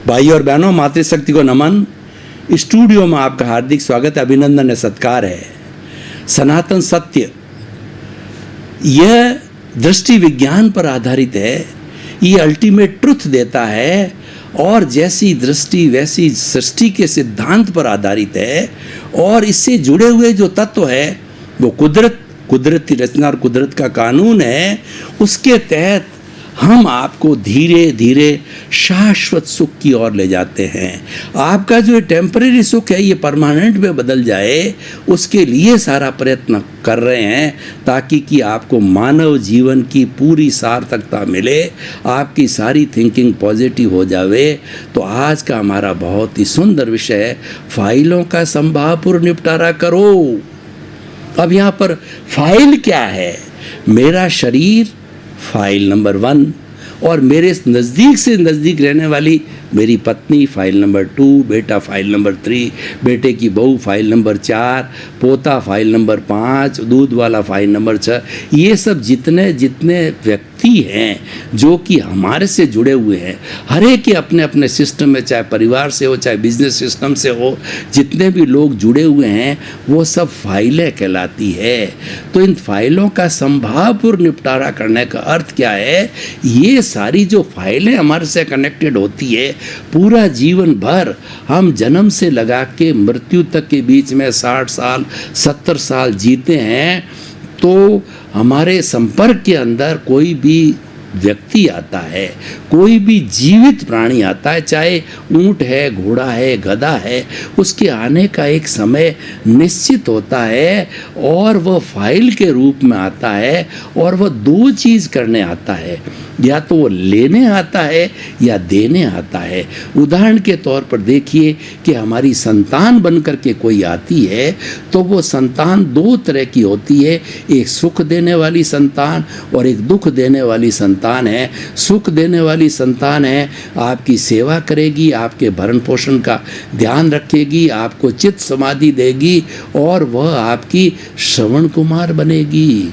भाई और बहनों, मातृशक्ति को नमन। स्टूडियो में आपका हार्दिक स्वागत, अभिनंदन है, सत्कार है। सनातन सत्य यह दृष्टि विज्ञान पर आधारित है, ये अल्टीमेट ट्रुथ देता है और जैसी दृष्टि वैसी सृष्टि के सिद्धांत पर आधारित है। और इससे जुड़े हुए जो तत्व है वो कुदरत की रचना और कुदरत का कानून है। उसके तहत हम आपको धीरे धीरे शाश्वत सुख की ओर ले जाते हैं। आपका जो टेम्परेरी सुख है ये परमानेंट में बदल जाए, उसके लिए सारा प्रयत्न कर रहे हैं ताकि कि आपको मानव जीवन की पूरी सार्थकता मिले, आपकी सारी थिंकिंग पॉजिटिव हो जावे। तो आज का हमारा बहुत ही सुंदर विषय है, फाइलों का संभावपूर्ण निपटारा करो। अब यहाँ पर फाइल क्या है? मेरा शरीर फाइल नंबर 1 और मेरे नज़दीक से नज़दीक रहने वाली मेरी पत्नी फाइल नंबर 2, बेटा फाइल नंबर 3, बेटे की बहू फाइल नंबर 4, पोता फाइल नंबर 5, दूध वाला फाइल नंबर 6। ये सब जितने व्यक्ति हैं जो कि हमारे से जुड़े हुए हैं, हर एक के अपने अपने सिस्टम में, चाहे परिवार से हो चाहे बिजनेस सिस्टम से हो, जितने भी लोग जुड़े हुए हैं वो सब फाइलें कहलाती है। तो इन फाइलों का संभावपूर्ण निपटारा करने का अर्थ क्या है? ये सारी जो फाइलें हमारे से कनेक्टेड होती है, पूरा जीवन भर हम जन्म से लगा के मृत्यु तक के बीच में 60 साल 70 साल जीते हैं, तो हमारे संपर्क के अंदर कोई भी व्यक्ति आता है, कोई भी जीवित प्राणी आता है, चाहे ऊंट है, घोड़ा है, गधा है, उसके आने का एक समय निश्चित होता है और वह फाइल के रूप में आता है और वह 2 चीज़ करने आता है, या तो वो लेने आता है या देने आता है। उदाहरण के तौर पर देखिए कि हमारी संतान बनकर के कोई आती है तो वो संतान 2 तरह की होती है, एक सुख देने वाली संतान और एक दुख देने वाली संतान है। सुख देने वाली संतान है, आपकी सेवा करेगी, आपके भरण पोषण का ध्यान रखेगी, आपको चित्त समाधि देगी और वह आपकी श्रवण कुमार बनेगी।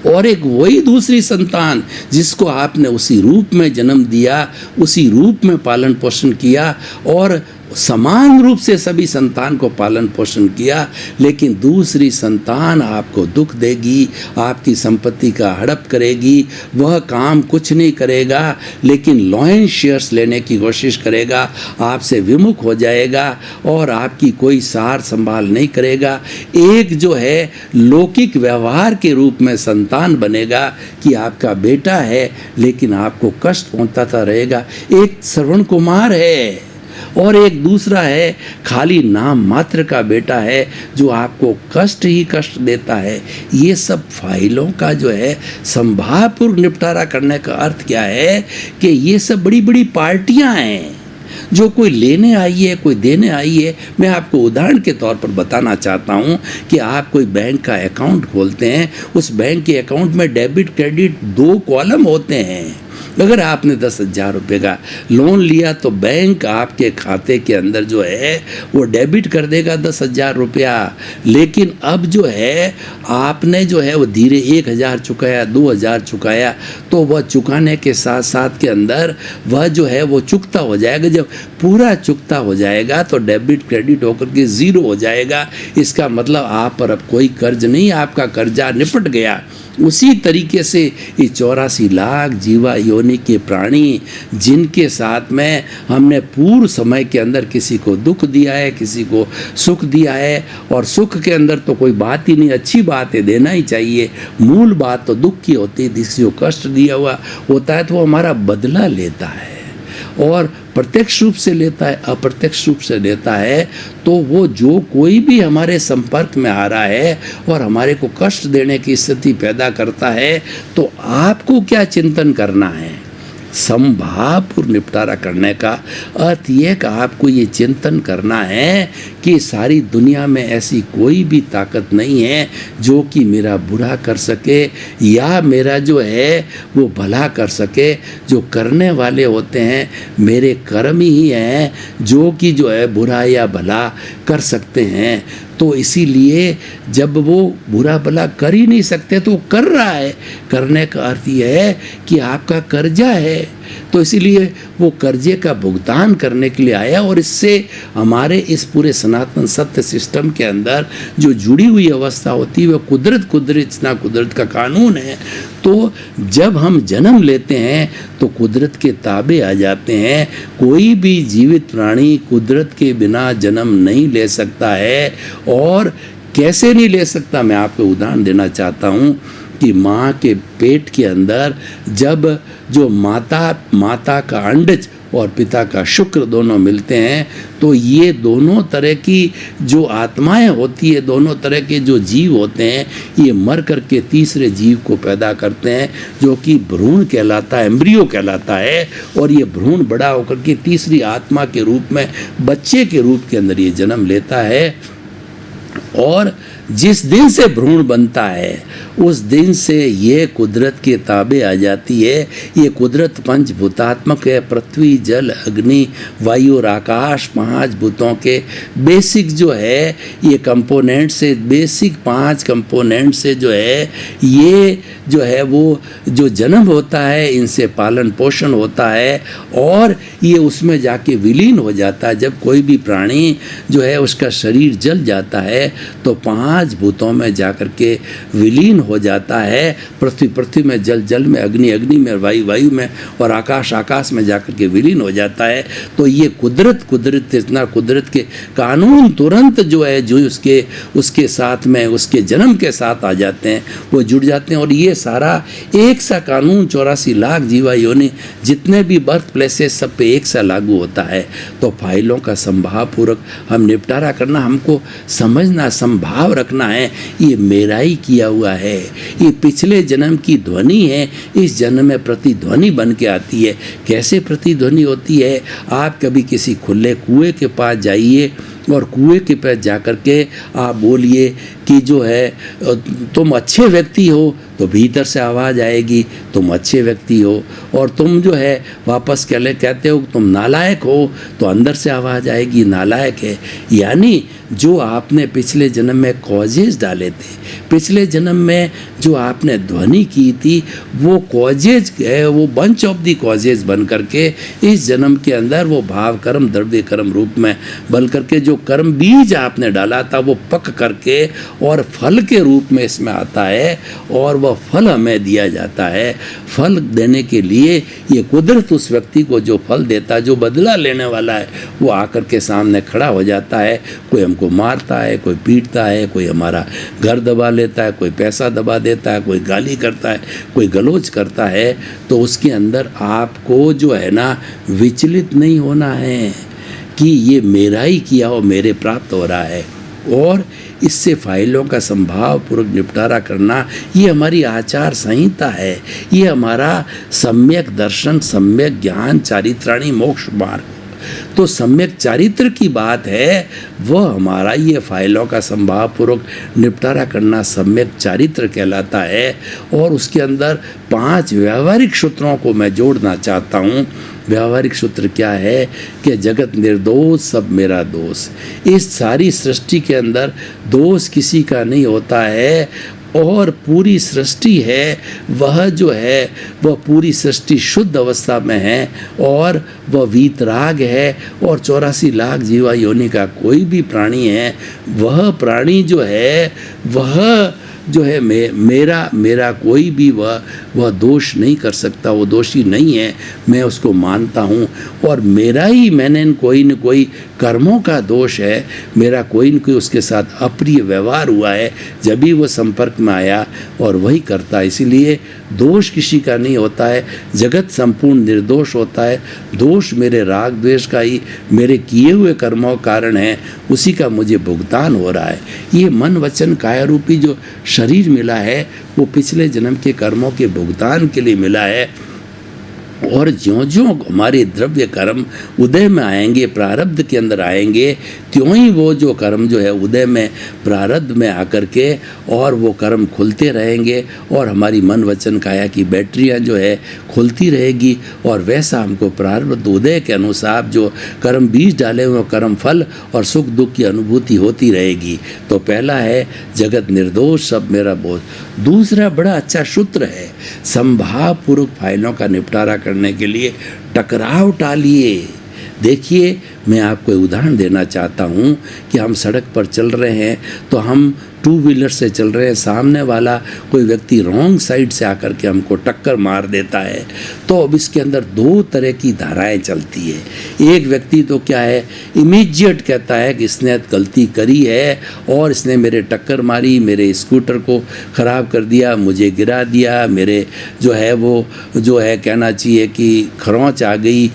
और एक वही दूसरी संतान जिसको आपने उसी रूप में जन्म दिया, उसी रूप में पालन पोषण किया और समान रूप से सभी संतान को पालन पोषण किया, लेकिन दूसरी संतान आपको दुख देगी, आपकी संपत्ति का हड़प करेगी, वह काम कुछ नहीं करेगा लेकिन लॉयन शेयर्स लेने की कोशिश करेगा, आपसे विमुख हो जाएगा और आपकी कोई सार संभाल नहीं करेगा। एक जो है लौकिक व्यवहार के रूप में संतान बनेगा कि आपका बेटा है लेकिन आपको कष्ट पहुंचाता रहेगा, एक श्रवण कुमार है। और एक दूसरा है खाली नाम मात्र का बेटा है जो आपको कष्ट ही कष्ट देता है। ये सब फाइलों का जो है संभावपूर्ण निपटारा करने का अर्थ क्या है कि ये सब बड़ी बड़ी पार्टियां हैं, जो कोई लेने आई है, कोई देने आई है। मैं आपको उदाहरण के तौर पर बताना चाहता हूँ कि आप कोई बैंक का अकाउंट खोलते हैं, उस बैंक के अकाउंट में डेबिट क्रेडिट 2 कॉलम होते हैं। अगर आपने 10,000 रुपये का लोन लिया तो बैंक आपके खाते के अंदर जो है वो डेबिट कर देगा 10,000 रुपया, लेकिन अब जो है आपने जो है वो धीरे 1,000 चुकाया, 2,000 चुकाया, तो वह चुकाने के साथ साथ के अंदर वह जो है वो चुकता हो जाएगा। जब पूरा चुकता हो जाएगा तो डेबिट क्रेडिट होकर के 0 हो जाएगा। इसका मतलब आप पर अब कोई कर्ज नहीं, आपका कर्जा निपट गया। उसी तरीके से ये 84 लाख जीवा योनि के प्राणी जिनके साथ में हमने पूर्व समय के अंदर किसी को दुख दिया है, किसी को सुख दिया है, और सुख के अंदर तो कोई बात ही नहीं, अच्छी बात है, देना ही चाहिए। मूल बात तो दुख की होती है, किसी को कष्ट दिया हुआ होता है तो वो हमारा बदला लेता है, और प्रत्यक्ष रूप से लेता है, अप्रत्यक्ष रूप से लेता है। तो वो जो कोई भी हमारे संपर्क में आ रहा है और हमारे को कष्ट देने की स्थिति पैदा करता है, तो आपको क्या चिंतन करना है? संभावपूर्ण निपटारा करने का अर्थ ये कि आपको ये चिंतन करना है कि सारी दुनिया में ऐसी कोई भी ताकत नहीं है जो कि मेरा बुरा कर सके या मेरा जो है वो भला कर सके। जो करने वाले होते हैं मेरे कर्म ही हैं जो कि जो है बुरा या भला कर सकते हैं। तो इसीलिए जब वो बुरा भला कर ही नहीं सकते तो कर रहा है, करने का अर्थ यह है कि आपका कर्जा है, तो इसीलिए वो कर्जे का भुगतान करने के लिए आया। और इससे हमारे इस पूरे सनातन सत्य सिस्टम के अंदर जो जुड़ी हुई अवस्था होती है वो कुदरत का कानून है। तो जब हम जन्म लेते हैं तो कुदरत के ताबे आ जाते हैं। कोई भी जीवित प्राणी कुदरत के बिना जन्म नहीं ले सकता है। और कैसे नहीं ले सकता, मैं आपको उदाहरण देना चाहता हूँ कि माँ के पेट के अंदर जब जो माता का अंडज और पिता का शुक्र दोनों मिलते हैं तो ये दोनों तरह की जो आत्माएं होती है, दोनों तरह के जो जीव होते हैं, ये मर करके तीसरे जीव को पैदा करते हैं जो कि भ्रूण कहलाता है, एम्ब्रियो कहलाता है। और ये भ्रूण बड़ा होकर के तीसरी आत्मा के रूप में बच्चे के रूप के अंदर ये जन्म लेता है। और जिस दिन से भ्रूण बनता है उस दिन से ये कुदरत के ताबे आ जाती है। ये कुदरत पंचभूतात्मक है, पृथ्वी जल अग्नि वायु और आकाश, 5 भूतों के बेसिक जो है ये कंपोनेंट से, बेसिक 5 कंपोनेंट से जो है ये जो है वो जो जन्म होता है, इनसे पालन पोषण होता है और ये उसमें जाके विलीन हो जाता है। जब कोई भी प्राणी जो है उसका शरीर जल जाता है तो 5 भूतों में जाकर के विलीन हो जाता है। पृथ्वी में, जल में, अग्नि में, वायु में और आकाश में जाकर के विलीन हो जाता है। तो ये कुदरत इतना कुदरत के कानून तुरंत जो है जो उसके साथ में उसके जन्म के साथ आ जाते हैं, वो जुड़ जाते हैं। और ये सारा एक सा कानून 84 लाख जीवा योनि जितने भी बर्थ प्लेसेस सब पे एक सा लागू होता है। तो फाइलों का संभाव पूर्वक हम निपटारा करना, हमको समझना, संभाव रखना है ये मेरा ही किया हुआ है, ये पिछले जन्म की ध्वनि है, इस जन्म में प्रतिध्वनि बन के आती है। कैसे प्रतिध्वनि होती है? आप कभी किसी खुले कुएं के पास जाइए और कुएं के पास जाकर के आप बोलिए कि जो है तुम अच्छे व्यक्ति हो तो भीतर से आवाज़ आएगी तुम अच्छे व्यक्ति हो, और तुम जो है वापस कहते हो तुम नालायक हो तो अंदर से आवाज़ आएगी नालायक है। यानी जो आपने पिछले जन्म में कॉजेज डाले थे, पिछले जन्म में जो आपने ध्वनि की थी वो कॉजेज है, वो बंच ऑफ दी कॉजेज बन करके इस जन्म के अंदर वो भाव कर्म द्रव्य कर्म रूप में बन करके जो कर्म बीज आपने डाला था वो पक करके और फल के रूप में इसमें आता है और वह फल हमें दिया जाता है। फल देने के लिए ये कुदरत उस व्यक्ति को जो फल देता है, जो बदला लेने वाला है, वो आकर के सामने खड़ा हो जाता है। कोई हमको मारता है, कोई पीटता है, कोई हमारा घर दबा लेता है, कोई पैसा दबा देता है, कोई गाली करता है, कोई गलोच करता है। तो उसके अंदर आपको जो है ना विचलित नहीं होना है कि ये मेरा ही किया हो, मेरे प्राप्त हो रहा है। और इससे फाइलों का संभाव पूर्वक निपटारा करना ये हमारी आचार संहिता है, ये हमारा सम्यक दर्शन, सम्यक ज्ञान, चारित्राणी मोक्ष मार्ग। तो सम्यक चारित्र की बात है, वह हमारा ये फाइलों का संभाव पूर्वक निपटारा करना सम्यक चारित्र कहलाता है। और उसके अंदर 5 व्यावहारिक सूत्रों को मैं जोड़ना चाहता हूँ। व्यावहारिक सूत्र क्या है कि जगत निर्दोष सब मेरा दोष। इस सारी सृष्टि के अंदर दोष किसी का नहीं होता है और पूरी सृष्टि है वह जो है वह पूरी सृष्टि शुद्ध अवस्था में है और वह वीतराग है। और 84 लाख जीवा योनि का कोई भी प्राणी है, वह प्राणी जो है वह जो है मेरा कोई भी वह दोष नहीं कर सकता, वो दोषी नहीं है, मैं उसको मानता हूँ। और मेरा ही मैंने कोई न कोई कर्मों का दोष है, मेरा कोई न कोई उसके साथ अप्रिय व्यवहार हुआ है जब भी वो संपर्क में आया और वही करता है। इसीलिए दोष किसी का नहीं होता है, जगत संपूर्ण निर्दोष होता है। दोष मेरे राग द्वेष का ही, मेरे किए हुए कर्मों कारण है, उसी का मुझे भुगतान हो रहा है। ये मन वचन काया रूपी जो शरीर मिला है वो पिछले जन्म के कर्मों के भुगतान के लिए मिला है। और ज्यों-ज्यों हमारे द्रव्य कर्म उदय में आएंगे, प्रारब्ध के अंदर आएंगे, त्यों ही वो जो कर्म जो है उदय में, प्रारब्ध में आकर के और वो कर्म खुलते रहेंगे और हमारी मन वचन काया की बैटरियां जो है खुलती रहेगी। और वैसा हमको प्रारब्ध उदय के अनुसार जो कर्म बीज डाले हुए कर्म फल और सुख दुख की अनुभूति होती रहेगी। तो पहला है जगत निर्दोष सब मेरा बोझ। दूसरा बड़ा अच्छा सूत्र है, संभाव पूर्वक फाइलों का निपटारा करने के लिए टकराव टालिए। देखिए, मैं आपको उदाहरण देना चाहता हूँ कि हम सड़क पर चल रहे हैं तो हम टू व्हीलर से चल रहे हैं, सामने वाला कोई व्यक्ति रॉन्ग साइड से आकर के हमको टक्कर मार देता है। तो अब इसके अंदर दो तरह की धाराएं चलती है। एक व्यक्ति तो क्या है, इमीडिएट कहता है कि इसने गलती करी है और इसने मेरे टक्कर मारी, मेरे स्कूटर को ख़राब कर दिया, मुझे गिरा दिया, मेरे जो है वो जो है कहना चाहिए कि खरोंच आ गई।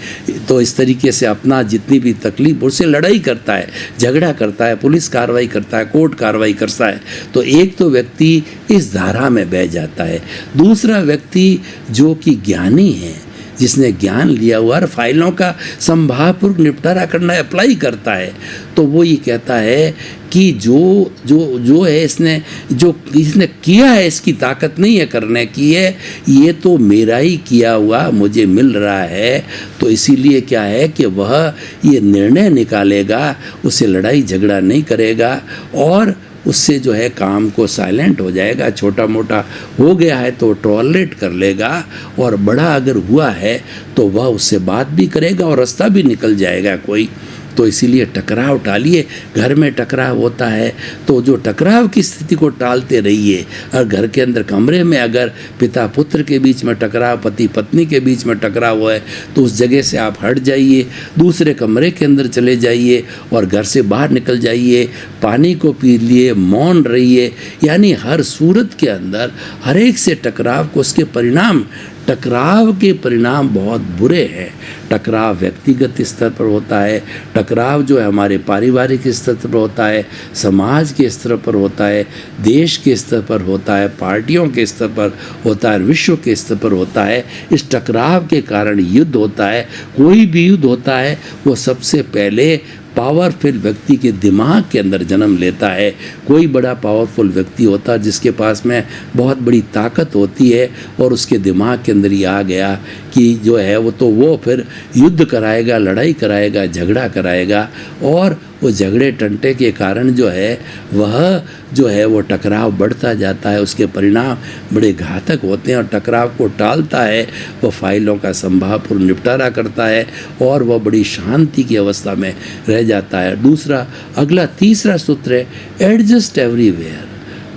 तो इस तरीके से अपना जितनी भी तकलीफ, उससे लड़ाई करता है, झगड़ा करता है, पुलिस कार्रवाई करता है, कोर्ट कार्रवाई करता है। तो एक तो व्यक्ति इस धारा में बह जाता है। दूसरा व्यक्ति जो कि ज्ञानी है, जिसने ज्ञान लिया हुआ और फाइलों का संभावपूर्वक निपटारा करना अप्लाई करता है, तो वो ये कहता है कि जो है इसने किया है, इसकी ताकत नहीं है करने की है, ये तो मेरा ही किया हुआ मुझे मिल रहा है। तो इसीलिए क्या है कि वह ये निर्णय निकालेगा, उससे लड़ाई झगड़ा नहीं करेगा और उससे जो है काम को साइलेंट हो जाएगा। छोटा मोटा हो गया है तो टॉलरेट कर लेगा और बड़ा अगर हुआ है तो वह उससे बात भी करेगा और रास्ता भी निकल जाएगा कोई। तो इसीलिए टकराव टालिए। घर में टकराव होता है तो जो टकराव की स्थिति को टालते रहिए। और घर के अंदर कमरे में अगर पिता पुत्र के बीच में टकराव, पति पत्नी के बीच में टकराव है तो उस जगह से आप हट जाइए, दूसरे कमरे के अंदर चले जाइए और घर से बाहर निकल जाइए, पानी को पी लिए, मौन रहिए। यानी हर सूरत के अंदर हर एक से टकराव को, उसके परिणाम, टकराव के परिणाम बहुत बुरे हैं। टकराव व्यक्तिगत स्तर पर होता है, टकराव जो है हमारे पारिवारिक स्तर पर होता है, समाज के स्तर पर होता है, देश के स्तर पर होता है, पार्टियों के स्तर पर होता है, विश्व के स्तर पर होता है। इस टकराव के कारण युद्ध होता है। कोई भी युद्ध होता है वो सबसे पहले पावरफुल व्यक्ति के दिमाग के अंदर जन्म लेता है। कोई बड़ा पावरफुल व्यक्ति होता है जिसके पास में बहुत बड़ी ताकत होती है और उसके दिमाग के अंदर ही आ गया कि जो है वो फिर युद्ध कराएगा, लड़ाई कराएगा, झगड़ा कराएगा और वो झगड़े टंटे के कारण जो है वो टकराव बढ़ता जाता है। उसके परिणाम बड़े घातक होते हैं और टकराव को टालता है, वो फाइलों का संभावपूर्ण निपटारा करता है और वह बड़ी शांति की अवस्था में रह जाता है। दूसरा, अगला तीसरा सूत्र है एडजस्ट एवरीवेयर।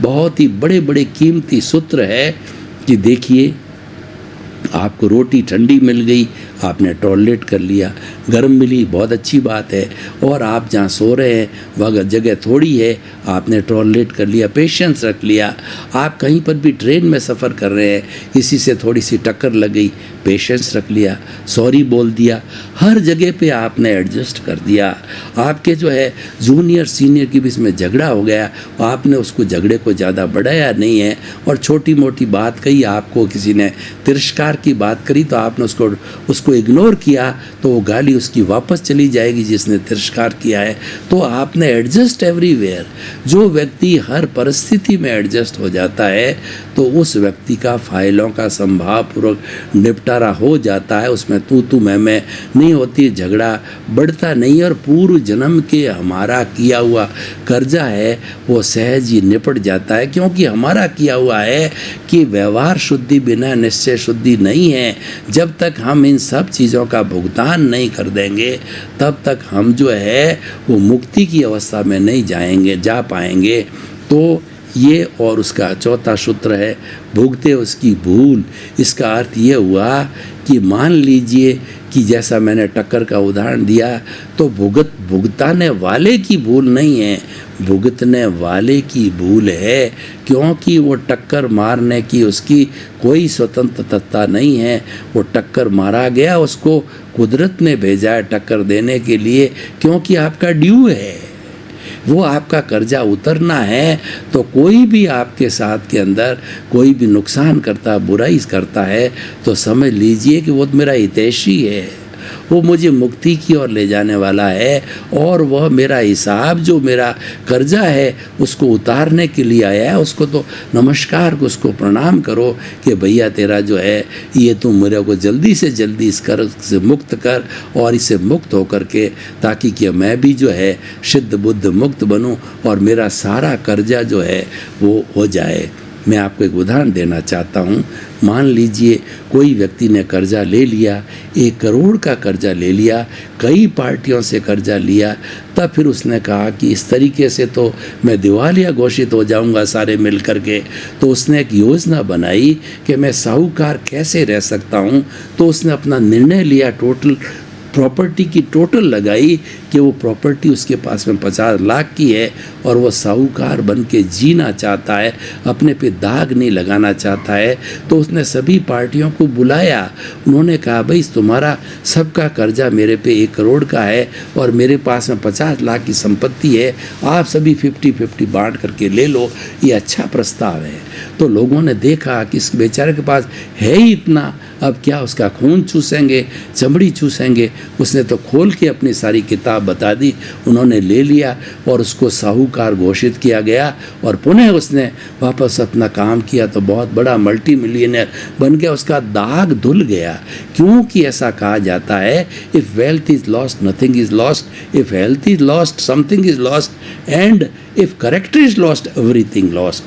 बहुत ही बड़े बड़े कीमती सूत्र है कि देखिए, आपको रोटी ठंडी मिल गई, आपने टॉलरेट कर लिया, गर्म मिली, बहुत अच्छी बात है। और आप जहाँ सो रहे हैं वह जगह थोड़ी है, आपने टॉलरेट कर लिया, पेशेंस रख लिया। आप कहीं पर भी ट्रेन में सफ़र कर रहे हैं, किसी से थोड़ी सी टक्कर लग गई, पेशेंस रख लिया, सॉरी बोल दिया। हर जगह पे आपने एडजस्ट कर दिया। आपके जो है जूनियर सीनियर के बीच में झगड़ा हो गया, आपने उसको झगड़े को ज़्यादा बढ़ाया नहीं है और छोटी मोटी बात कही, आपको किसी ने तिरस्कार की बात करी तो आपने उसको इग्नोर किया तो वो गाली उसकी वापस चली जाएगी जिसने तिरस्कार किया है। तो आपने एडजस्ट एवरीवेयर। जो व्यक्ति हर परिस्थिति में एडजस्ट हो जाता है तो उस व्यक्ति का फाइलों का संभावपूर्वक निपटारा हो जाता है। उसमें तू मैं नहीं होती, झगड़ा बढ़ता नहीं और पूर्व जन्म के हमारा किया हुआ कर्जा है वो सहज ही निपट जाता है। क्योंकि हमारा किया हुआ है कि व्यवहार शुद्धि बिना निश्चय शुद्धि नहीं है। जब तक हम इन सब चीज़ों का भुगतान नहीं कर देंगे तब तक हम जो है वो मुक्ति की अवस्था में नहीं जा पाएंगे। तो ये और उसका चौथा सूत्र है भुगते उसकी भूल। इसका अर्थ ये हुआ कि मान लीजिए कि जैसा मैंने टक्कर का उदाहरण दिया तो भुगताने वाले की भूल नहीं है, भुगतने वाले की भूल है। क्योंकि वो टक्कर मारने की उसकी कोई स्वतंत्रता नहीं है। वो टक्कर मारा गया, उसको कुदरत ने भेजा है टक्कर देने के लिए, क्योंकि आपका ड्यू है। वो आपका कर्जा उतरना है तो कोई भी आपके साथ के अंदर कोई भी नुकसान करता, बुराई करता है तो समझ लीजिए कि वो मेरा हितैषी है, वो मुझे मुक्ति की ओर ले जाने वाला है और वह मेरा हिसाब जो मेरा कर्जा है उसको उतारने के लिए आया है। उसको तो नमस्कार, उसको प्रणाम करो कि भैया तेरा जो है ये तुम मेरे को जल्दी से जल्दी इस कर्ज से मुक्त कर और इससे मुक्त होकर के ताकि कि मैं भी जो है सिद्ध बुद्ध मुक्त बनूं और मेरा सारा कर्जा जो है वो हो जाए। मैं आपको एक उदाहरण देना चाहता हूँ। मान लीजिए कोई व्यक्ति ने कर्जा ले लिया, 1 करोड़ का कर्जा ले लिया, कई पार्टियों से कर्जा लिया, तब फिर उसने कहा कि इस तरीके से तो मैं दिवालिया घोषित हो जाऊंगा सारे मिल कर के। तो उसने एक योजना बनाई कि मैं साहूकार कैसे रह सकता हूँ। तो उसने अपना निर्णय लिया, टोटल प्रॉपर्टी की टोटल लगाई कि वो प्रॉपर्टी उसके पास में 50 लाख की है और वो साहूकार बन के जीना चाहता है, अपने पे दाग नहीं लगाना चाहता है। तो उसने सभी पार्टियों को बुलाया, उन्होंने कहा भाई तुम्हारा सबका कर्जा मेरे पे 1 करोड़ का है और मेरे पास में 50 लाख की संपत्ति है, आप सभी 50-50 बांट करके ले लो, ये अच्छा प्रस्ताव है। तो लोगों ने देखा कि इस बेचारे के पास है ही इतना, अब क्या उसका खून चूसेंगे, चमड़ी चूसेंगे। उसने तो खोल के अपनी सारी किताब बता दी, उन्होंने ले लिया और उसको साहूकार घोषित किया गया और पुनः उसने वापस अपना काम किया तो बहुत बड़ा मल्टी मिलियनर बन गया। उसका दाग धुल गया, क्योंकि ऐसा कहा जाता है if wealth is lost nothing is lost, if health is lost something is lost and if character is lost everything lost.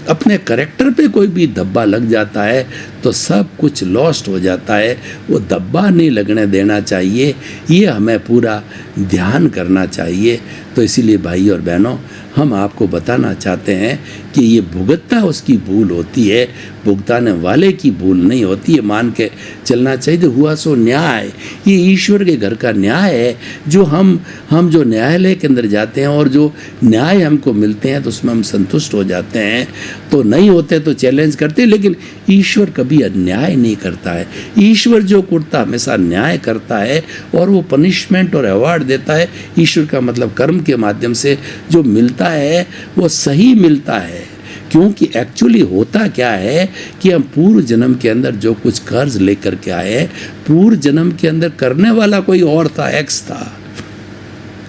अपने करेक्टर पे कोई भी धब्बा लग जाता है तो सब कुछ लॉस्ट हो जाता है, वो धब्बा नहीं लगने देना चाहिए, ये हमें पूरा ध्यान करना चाहिए। तो इसीलिए भाई और बहनों, हम आपको बताना चाहते हैं कि ये भुगतना उसकी भूल होती है, भुगताने वाले की भूल नहीं होती है। मान के चलना चाहिए हुआ सो न्याय, ये ईश्वर के घर का न्याय है। जो हम जो न्यायालय के अंदर जाते हैं और जो न्याय हमको मिलते हैं तो उसमें हम संतुष्ट हो जाते हैं, तो नहीं होते तो चैलेंज करते हैं। लेकिन ईश्वर कभी अन्याय नहीं करता है। ईश्वर जो करता हमेशा न्याय करता है और वो पनिशमेंट और अवार्ड देता है। ईश्वर का मतलब कर्म के माध्यम से जो मिलता है वो सही मिलता है, क्योंकि एक्चुअली होता क्या है कि हम पूर्व जन्म के अंदर जो कुछ कर्ज लेकर के आए, पूर्व जन्म के अंदर करने वाला कोई और था, एक्स था,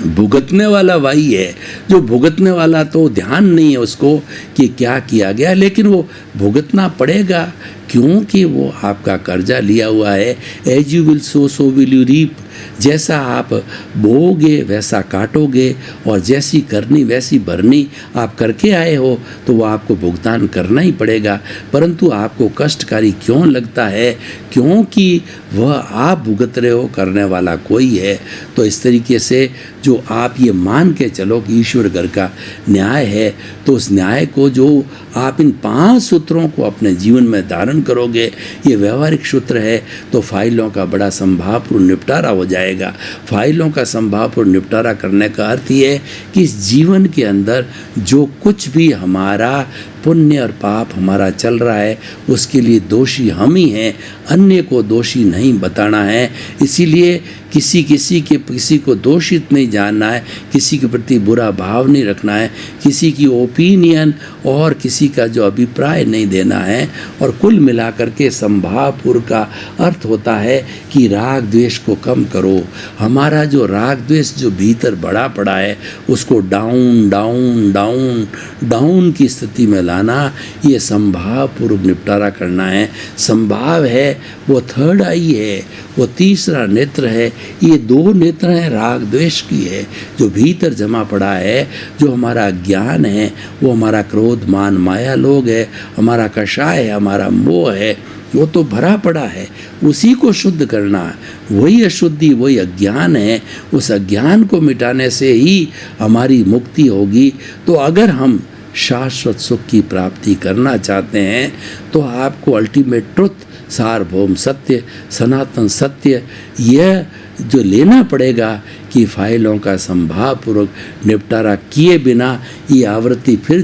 भुगतने वाला वही है। जो भुगतने वाला तो ध्यान नहीं है उसको कि क्या किया गया, लेकिन वो भुगतना पड़ेगा क्योंकि वो आपका कर्जा लिया हुआ है। As you will sow so will you reap, जैसा आप बोओगे वैसा काटोगे और जैसी करनी वैसी भरनी आप करके आए हो तो वो आपको भुगतान करना ही पड़ेगा। परंतु आपको कष्टकारी क्यों लगता है? क्योंकि वह आप भुगत रहे हो, करने वाला कोई है। तो इस तरीके से जो आप ये मान के चलो कि ईश्वर घर का न्याय है, तो उस न्याय को जो आप इन 5 सूत्रों को अपने जीवन में धारण करोगे, ये व्यवहारिक सूत्र है, तो फाइलों का बड़ा संभावपूर्ण निपटारा हो जाएगा। फाइलों का संभावपूर्ण निपटारा करने का अर्थ ये है कि इस जीवन के अंदर जो कुछ भी हमारा पुण्य और पाप हमारा चल रहा है उसके लिए दोषी हम ही हैं, अन्य को दोषी नहीं बताना है। इसीलिए किसी को दोषित नहीं जानना है, किसी के प्रति बुरा भाव नहीं रखना है, किसी की ओपिनियन और किसी का जो अभिप्राय नहीं देना है। और कुल मिलाकर के संभावपुर का अर्थ होता है कि राग द्वेष को कम करो। हमारा जो राग द्वेष जो भीतर बढ़ा पड़ा है उसको डाउन डाउन डाउन डाउन की स्थिति में लाना, ये संभावपूर्वक निपटारा करना है। संभाव है वो थर्ड आई है, वो तीसरा नेत्र है। ये 2 नेत्र हैं राग द्वेष की है, जो भीतर जमा पड़ा है, जो हमारा ज्ञान है, वो हमारा क्रोध मान माया लोग है, हमारा कषाय है, हमारा मोह है, वो तो भरा पड़ा है, उसी को शुद्ध करना है। वही अशुद्धि, वही अज्ञान है, उस अज्ञान को मिटाने से ही हमारी मुक्ति होगी। तो अगर हम शाश्वत सुख की प्राप्ति करना चाहते हैं तो आपको अल्टीमेट ट्रुथ, सार्वभौम सत्य, सनातन सत्य, यह जो लेना पड़ेगा कि फाइलों का संभावपूर्वक निपटारा किए बिना ये आवृत्ति फिर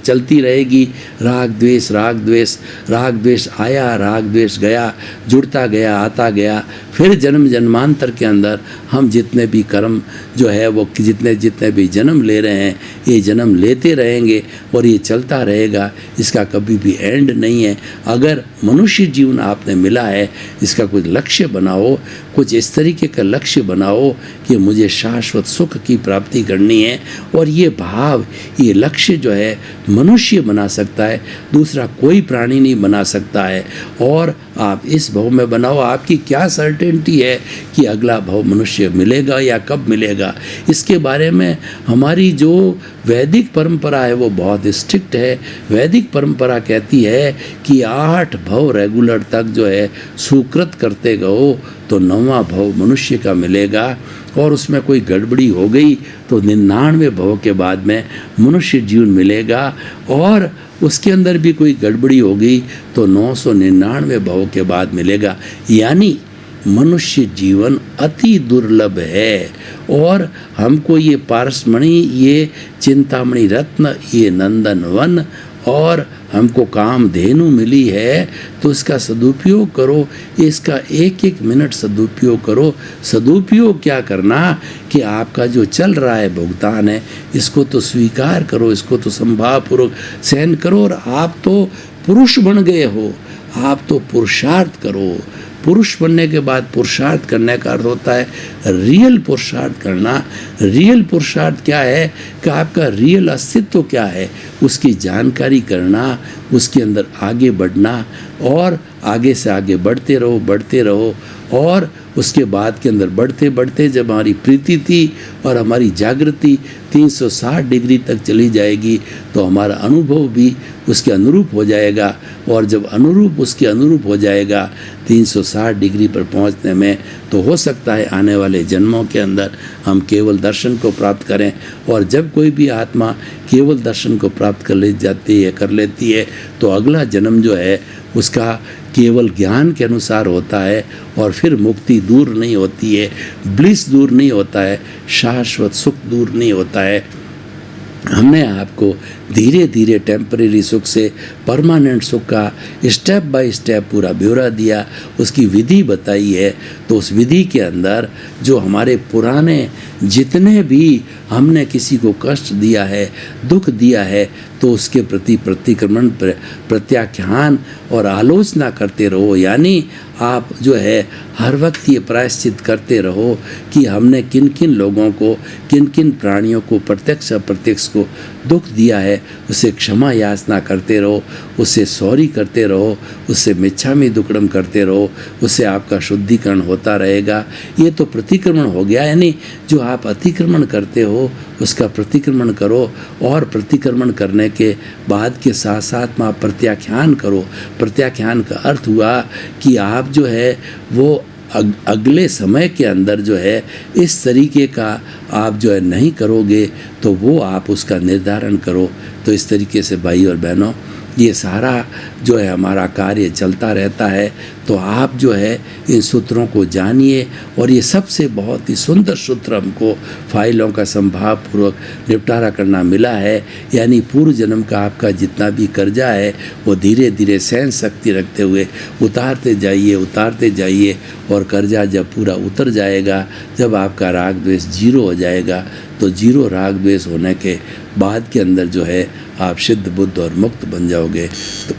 चलती रहेगी। राग द्वेष, राग द्वेष, राग द्वेष आया, राग द्वेष गया, जुड़ता गया, आता गया। फिर जन्म जन्मांतर के अंदर हम जितने भी कर्म जो है वो जितने भी जन्म ले रहे हैं, ये जन्म लेते रहेंगे और ये चलता रहेगा। इसका कभी भी एंड नहीं है। अगर मनुष्य जीवन आपने मिला है, इसका कुछ लक्ष्य बनाओ, कुछ इस तरीके का लक्ष्य बनाओ कि मुझे शाश्वत सुख की प्राप्ति करनी है। और ये भाव, ये लक्ष्य जो है मनुष्य बना सकता है, दूसरा कोई प्राणी नहीं बना सकता है। और आप इस भव में बनाओ। आपकी क्या सर्टेनिटी है कि अगला भव मनुष्य मिलेगा या कब मिलेगा? इसके बारे में हमारी जो वैदिक परंपरा है वो बहुत स्ट्रिक्ट है। वैदिक परंपरा कहती है कि 8 भव रेगुलर तक जो है सुकृत करते गओ तो 9वां भव मनुष्य का मिलेगा। और उसमें कोई गड़बड़ी हो गई तो 99 भव के बाद में मनुष्य जीवन मिलेगा। और उसके अंदर भी कोई गड़बड़ी हो गई तो 999 भव के बाद मिलेगा। यानी मनुष्य जीवन अति दुर्लभ है। और हमको ये पारसमणि, ये चिंतामणि रत्न, ये नंदन वन और हमको कामधेनु मिली है, तो इसका सदुपयोग करो। इसका एक एक मिनट सदुपयोग करो। सदुपयोग क्या करना कि आपका जो चल रहा है भुगतान है, इसको तो स्वीकार करो, इसको तो संभावपूर्वक सहन करो। और आप तो पुरुष बन गए हो, आप तो पुरुषार्थ करो। पुरुष बनने के बाद पुरुषार्थ करने का अर्थ होता है रियल पुरुषार्थ करना। रियल पुरुषार्थ क्या है कि आपका रियल अस्तित्व क्या है, उसकी जानकारी करना, उसके अंदर आगे बढ़ना और आगे से आगे बढ़ते रहो। और उसके बाद के अंदर बढ़ते बढ़ते जब हमारी प्रीति थी और हमारी जागृति 360 डिग्री तक चली जाएगी तो हमारा अनुभव भी उसके अनुरूप हो जाएगा। और जब अनुरूप उसके अनुरूप हो जाएगा 360 डिग्री पर पहुंचने में, तो हो सकता है आने वाले जन्मों के अंदर हम केवल दर्शन को प्राप्त करें। और जब कोई भी आत्मा केवल दर्शन को प्राप्त कर लेती है तो अगला जन्म जो है उसका केवल ज्ञान के अनुसार होता है। और फिर मुक्ति दूर नहीं होती है, ब्लिस दूर नहीं होता है, शाश्वत सुख दूर नहीं होता है। हमने आपको धीरे धीरे टेम्परेरी सुख से परमानेंट सुख का स्टेप बाय स्टेप पूरा ब्यौरा दिया, उसकी विधि बताई है। तो उस विधि के अंदर जो हमारे पुराने जितने भी हमने किसी को कष्ट दिया है, दुख दिया है, तो उसके प्रति प्रतिक्रमण, प्रत्याख्यान और आलोचना करते रहो। यानी आप जो है हर वक्त ये प्रायश्चित करते रहो कि हमने किन किन लोगों को, किन किन प्राणियों को प्रत्यक्ष अप्रत्यक्ष को दुख दिया है, उसे क्षमा याचना करते रहो, उससे सॉरी करते रहो, उससे मिच्छामी दुक्कडम करते रहो, उससे आपका शुद्धिकरण होता रहेगा। ये तो प्रतिक्रमण हो गया। यानी जो आप अतिक्रमण करते हो उसका प्रतिक्रमण करो। और प्रतिक्रमण करने के बाद के साथ साथ में आप प्रत्याख्यान करो। प्रत्याख्यान का अर्थ हुआ कि आप जो है वो अगले समय के अंदर जो है इस तरीके का आप जो है नहीं करोगे, तो वो आप उसका निर्धारण करो। तो इस तरीके से भाई और बहनों, ये सारा जो है हमारा कार्य चलता रहता है। तो आप जो है इन सूत्रों को जानिए। और ये सबसे बहुत ही सुंदर सूत्र हमको फाइलों का संभावपूर्वक निपटारा करना मिला है। यानी पूर्व जन्म का आपका जितना भी कर्जा है वो धीरे धीरे सहन शक्ति रखते हुए उतारते जाइए। और कर्जा जब पूरा उतर जाएगा, जब आपका राग द्वेष जीरो हो जाएगा, तो जीरो राग द्वेष होने के बाद के अंदर जो है आप सिद्ध बुद्ध और मुक्त बन जाओगे। तो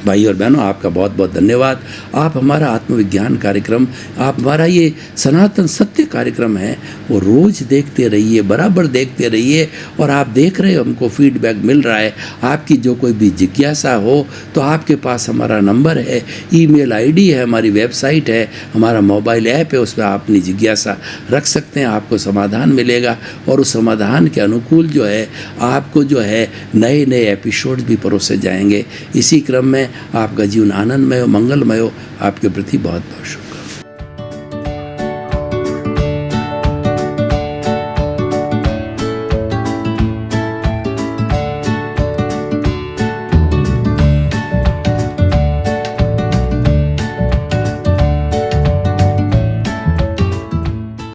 भाई और बहनों, आपका बहुत बहुत धन्यवाद। आप हमारा आत्मविज्ञान कार्यक्रम, आप हमारा ये सनातन सत्य कार्यक्रम है वो रोज़ देखते रहिए, बराबर देखते रहिए। और आप देख रहे हो हमको फीडबैक मिल रहा है। आपकी जो कोई भी जिज्ञासा हो तो आपके पास हमारा नंबर है, ईमेल आईडी है, हमारी वेबसाइट है, हमारा मोबाइल ऐप है, उस पर आप अपनी जिज्ञासा रख सकते हैं, आपको समाधान मिलेगा। और उस समाधान के अनुकूल जो है आपको जो है नए नए एपिसोड भी परोसे जाएंगे। इसी क्रम में आपका जीवन आनंदमय हो, मंगलमय हो। आपके प्रति बहुत बहुत शुभ।